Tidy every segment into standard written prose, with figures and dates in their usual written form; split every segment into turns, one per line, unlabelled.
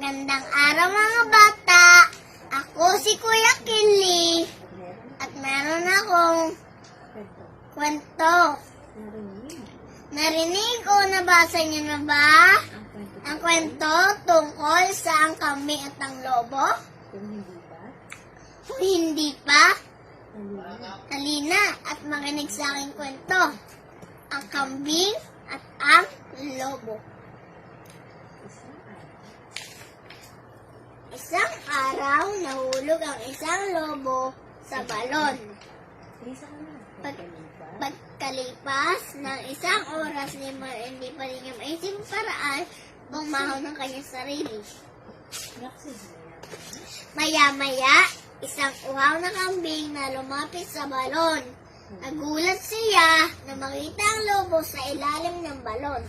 Magandang araw mga bata! Ako si Kuya Kinli at meron akong kwento. Narinig o nabasa niyo na ba ang kwento tungkol sa ang kambing at ang lobo? Kung hindi pa, halina at makinig sa aking kwento. Ang kambing at ang lobo. Isang araw, nahulog ang isang lobo sa balon. Pagkalipas ng isang oras, hindi pa rin niya maisip ang paraan bumahaw ng kanyang sarili. Maya-maya, isang uhaw na kambing na lumapit sa balon. Nagulat siya na makita ang lobo sa ilalim ng balon.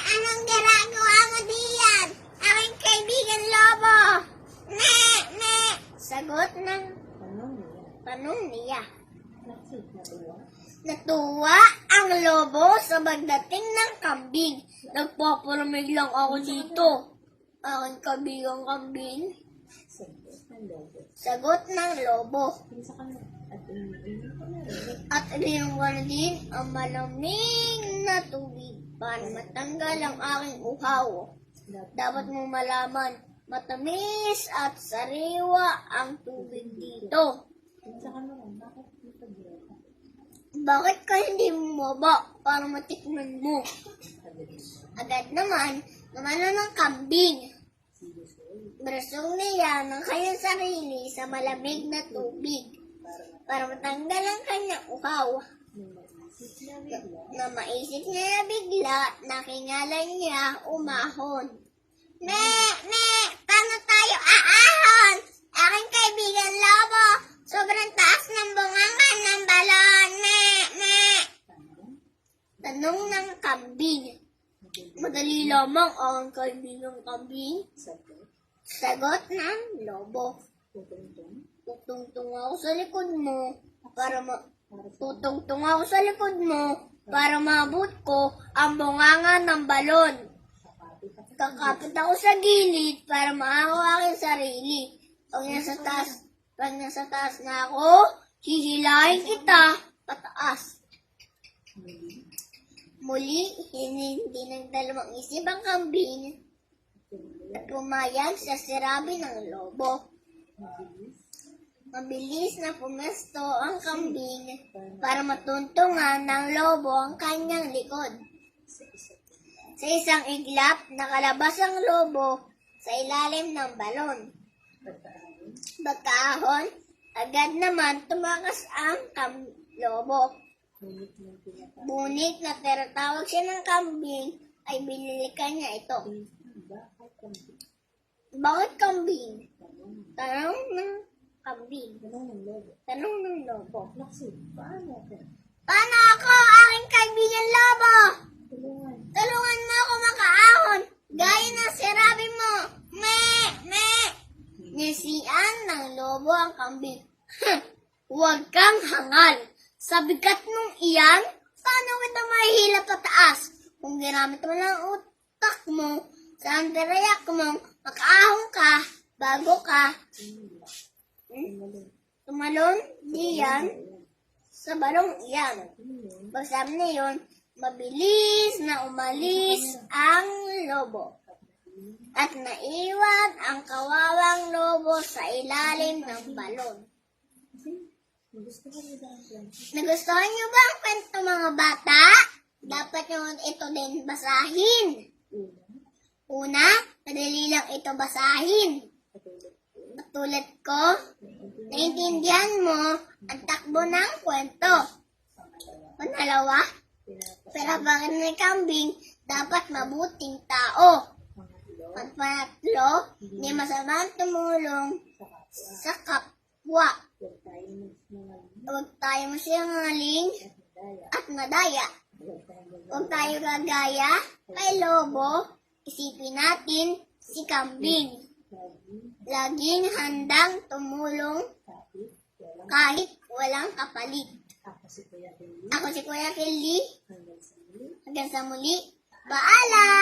Anong ginagawa mo diyan? Aking kaibigan lobo! Sagot ng tanong niya. Natuwa ang lobo sa pagdating ng kambing. Nagpapalamig lang ako dito. Aking kaibigang kambing. Sagot ng lobo. At ininom ko na din ang malamig na tubig para matanggal ang aking uhaw. Dapat mo malaman, matamis at sariwa ang tubig dito. Bakit ka hindi bumaba para matikman mo? Agad naman, namano ng kambing. Brasong niya ng kanyang sarili sa malamig na tubig para matanggal ang kanyang uhaw. Na maisip niya bigla, nakingala niya umahon. Paano tayo aahon? Aking kaibigan lobo, sobrang taas ng bungangan ng balon. Tanong ng kambing. Madali lamang ang kaibigang kambing. Sagot ng lobo. Tutungtung ako sa likod mo para maabot ko ang bunganga ng balon. Kakapit ako sa gilid para maahaw aking sarili. Pag nasa taas na ako, hihilahin kita pataas. Muli, hindi nagdalawang isip ang kambing at pumayag sa sirabi ng lobo. Mabilis na pumesto ang kambing para matuntungan ng lobo ang kanyang likod. Sa isang iglap, nakalabas ang lobo sa ilalim ng balon. Pagkaahon, agad naman tumakas ang lobo. Ngunit na tinatawag siya ng kambing, ay binilikan niya ito. Bakit kambing? Tanong ng kambing. Tanong ng lobo. Paano ako, aking kaibigan lobo? Tulungan mo ako makaahon. Gaya ng sirabi mo. Nisian ng lobo ang kambing. Huwag kang hangal. Sa bigat mong iyan, paano kita mahihila pataas? Kung ginamit mo lang utak mo, sa andarayak mo, makaahon ka, bago ka tumalon diyan sa balong iyan. Pagsabi na yun, mabilis na umalis ang lobo at naiwan ang kawawang lobo sa ilalim ng balon. Nagustuhan niyo ba ang kwento mga bata? Dapat nyo ito din basahin. Una, madali lang ito basahin. Tulad ko, naintindihan mo ang takbo ng kwento. Pangalawa, pinabangan ng kambing, dapat mabuting tao. Pangatlo, hindi masamang tumulong sa kapwa. Huwag tayo masinungaling at madaya. Huwag tayo gagaya kay lobo, isipin natin si kambing. Laging handang tumulong kahit walang kapalit. Ako si Kuya Kelly. Hanggang sa muli. Paalam!